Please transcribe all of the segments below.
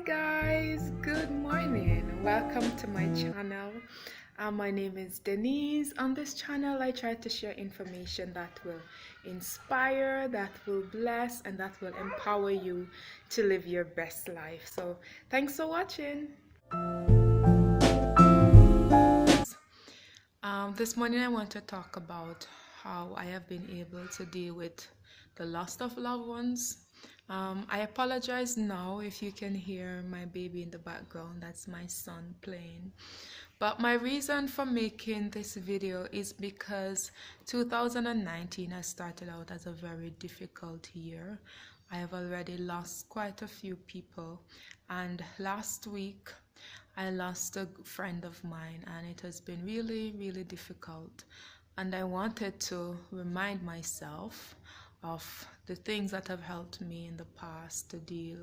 guys, good morning. Welcome to my channel. My name is Denise. On this channel, I try to share information that will inspire, that will bless, and that will empower you to live your best life. So, thanks for watching. This morning, I want to talk about how I have been able to deal with the loss of loved ones. I apologize now if you can hear my baby in the background. That's my son playing. But my reason for making this video is because 2019 has started out as a very difficult year. I have already lost quite a few people, and last week I lost a friend of mine, and it has been really, really difficult. And I wanted to remind myself of the things that have helped me in the past to deal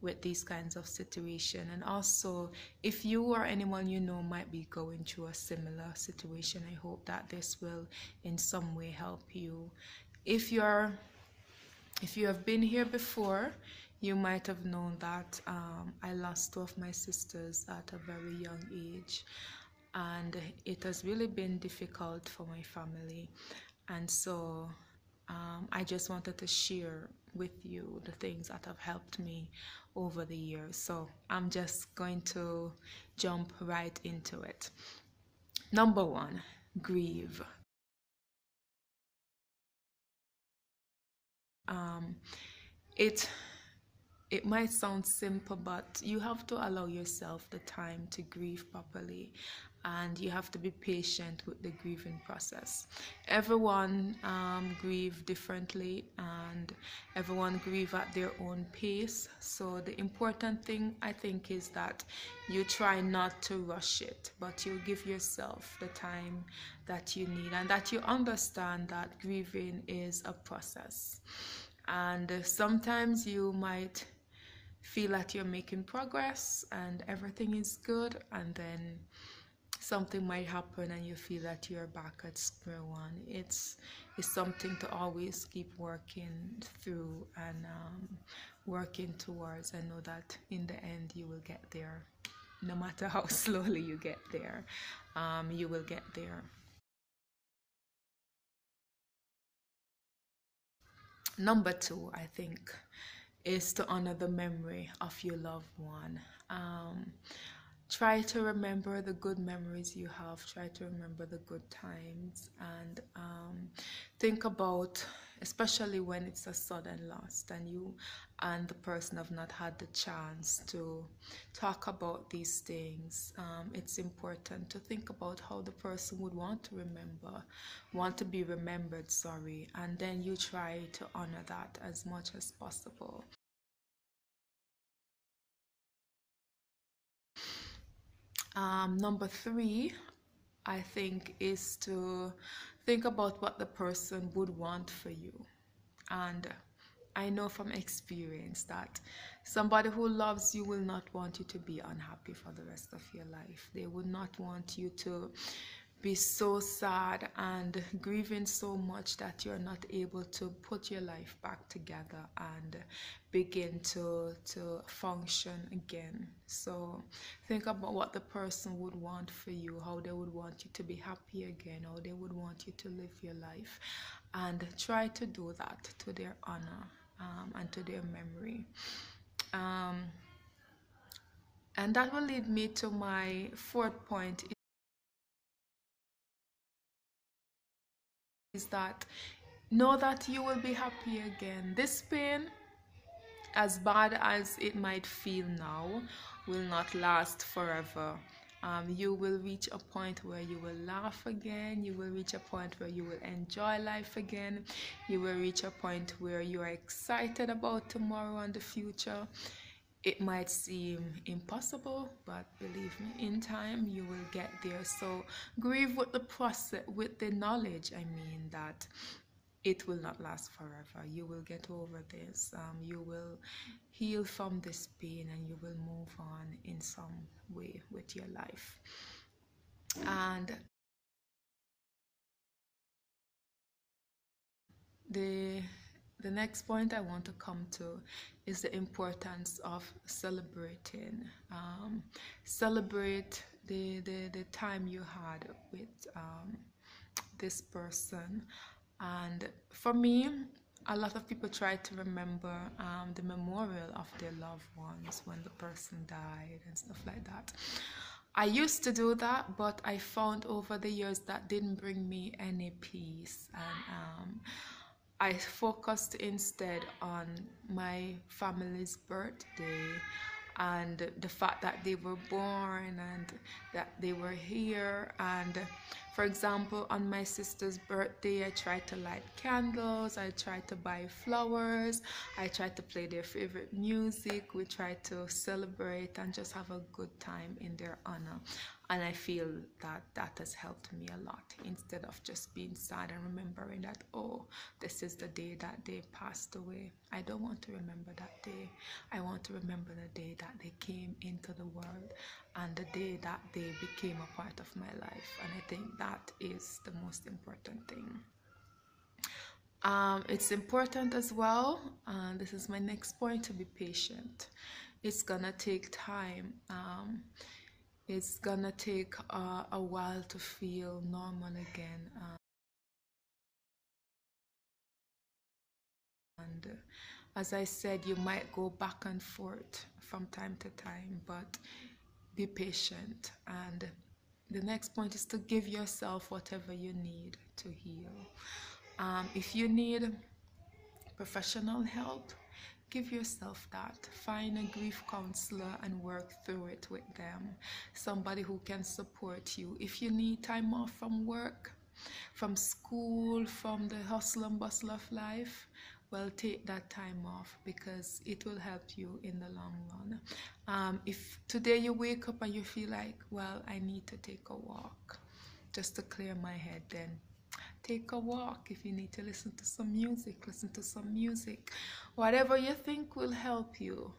with these kinds of situation. And also, if you or anyone you know might be going through a similar situation, I hope that this will in some way help you. If you have been here before, you might have known that I lost two of my sisters at a very young age, and it has really been difficult for my family. And so I just wanted to share with you the things that have helped me over the years. So I'm just going to jump right into it. Number one, grieve. Um, it it might sound simple, but you have to allow yourself the time to grieve properly, and you have to be patient with the grieving process. Everyone grieve differently, and everyone grieve at their own pace. So the important thing, I think, is that you try not to rush it, but you give yourself the time that you need, and that you understand that grieving is a process. And sometimes you might feel that you're making progress and everything is good, and then something might happen and you feel that you're back at square one. It's something to always keep working through and working towards. I know that in the end you will get there. No matter how slowly you get there, you will get there. Number two, I think, is to honor the memory of your loved one. Try to remember the good memories you have. Try to remember the good times, and think about, especially when it's a sudden loss and you and the person have not had the chance to talk about these things. It's important to think about how the person would want to be remembered, sorry, and then you try to honor that as much as possible. Number three, I think, is to think about what the person would want for you. And I know from experience that somebody who loves you will not want you to be unhappy for the rest of your life. They would not want you to be so sad and grieving so much that you're not able to put your life back together and begin to function again. So think about what the person would want for you, how they would want you to be happy again, how they would want you to live your life, and try to do that to their honor and to their memory. And that will lead me to my fourth point, is that know that you will be happy again. This pain, as bad as it might feel now, will not last forever. You will reach a point where you will laugh again. You will reach a point where you will enjoy life again. You will reach a point where you are excited about tomorrow and the future. It might seem impossible, but believe me, in time you will get there. So grieve with the process, with the knowledge, I mean, that it will not last forever. You will get over this. You will heal from this pain, and you will move on in some way with your life. And the the next point I want to come to is the importance of celebrating. Celebrate the time you had with this person. And for me, a lot of people try to remember the memorial of their loved ones when the person died and stuff like that. I used to do that, but I found over the years that didn't bring me any peace. And I focused instead on my family's birthday and the fact that they were born and that they were here. And for example, on my sister's birthday, I tried to light candles, I tried to buy flowers, I tried to play their favorite music, we tried to celebrate and just have a good time in their honor. And I feel that that has helped me a lot, instead of just being sad and remembering that, oh, this is the day that they passed away. I don't want to remember that day. I want to remember the day that they came into the world and the day that they became a part of my life. And I think that is the most important thing. It's important as well, and this is my next point, to be patient. It's gonna take time. It's gonna take a while to feel normal again. And as I said, you might go back and forth from time to time, but be patient. And the next point is to give yourself whatever you need to heal. If you need professional help, give yourself that. Find a grief counselor and work through it with them. Somebody who can support you. If you need time off from work, from school, from the hustle and bustle of life, well, take that time off, because it will help you in the long run. If today you wake up and you feel like, well, I need to take a walk just to clear my head, then take a walk. If you need to listen to some music, listen to some music. Whatever you think will help you,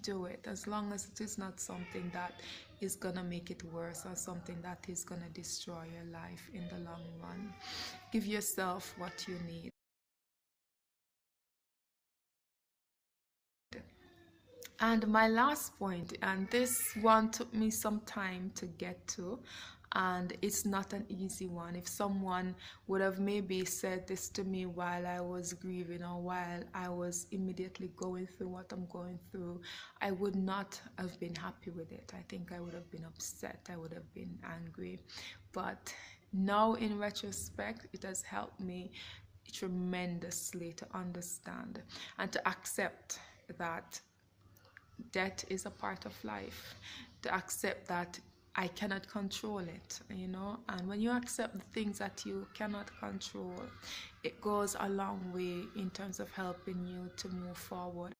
do it, as long as it is not something that is gonna make it worse or something that is gonna destroy your life in the long run. Give yourself what you need. And my last point, and this one took me some time to get to, and it's not an easy one. If someone would have maybe said this to me while I was grieving or while I was immediately going through what I'm going through, I would not have been happy with it. I think I would have been upset, I would have been angry. But now in retrospect, it has helped me tremendously to understand and to accept that death is a part of life, to accept that I cannot control it, and when you accept the things that you cannot control, it goes a long way in terms of helping you to move forward.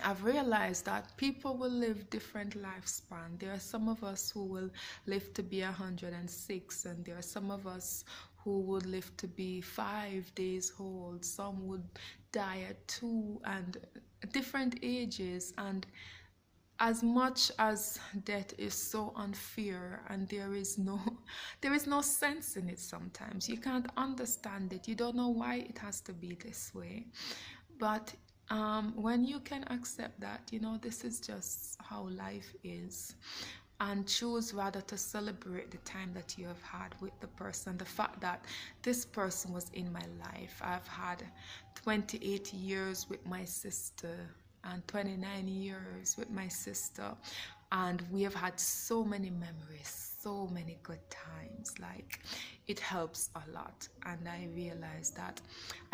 I've realized that people will live different lifespan. There are some of us who will live to be 106, and there are some of us who would live to be 5 days old. Some would die at 2, and different ages. And as much as death is so unfair, and there is no sense in it, sometimes you can't understand it, you don't know why it has to be this way. But when you can accept that, this is just how life is, and choose rather to celebrate the time that you have had with the person, the fact that this person was in my life. I've had 28 years with my sister and 29 years with my sister, and we have had so many memories, so many good times. Like, it helps a lot, and I realized that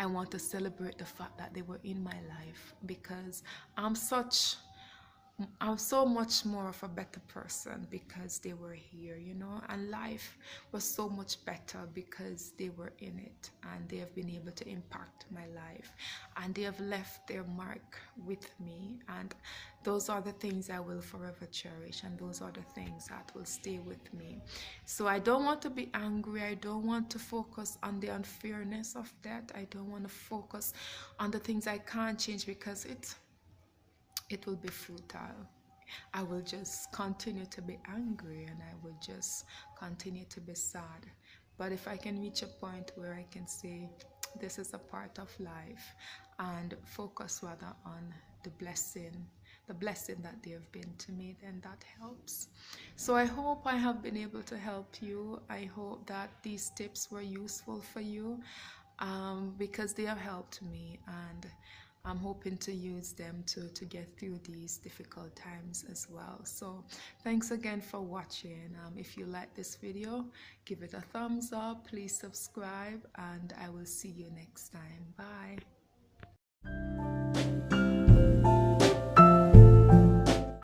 I want to celebrate the fact that they were in my life, because I'm so much more of a better person because they were here, and life was so much better because they were in it, and they have been able to impact my life, and they have left their mark with me, and those are the things I will forever cherish, and those are the things that will stay with me. So I don't want to be angry. I don't want to focus on the unfairness of death. I don't want to focus on the things I can't change, because it will be futile. I will just continue to be angry, and I will just continue to be sad. But if I can reach a point where I can say this is a part of life and focus rather on the blessing that they have been to me, then that helps. So I hope I have been able to help you. I hope that these tips were useful for you, because they have helped me, and I'm hoping to use them to get through these difficult times as well. So thanks again for watching. If you like this video, give it a thumbs up, please subscribe, and I will see you next time. Bye.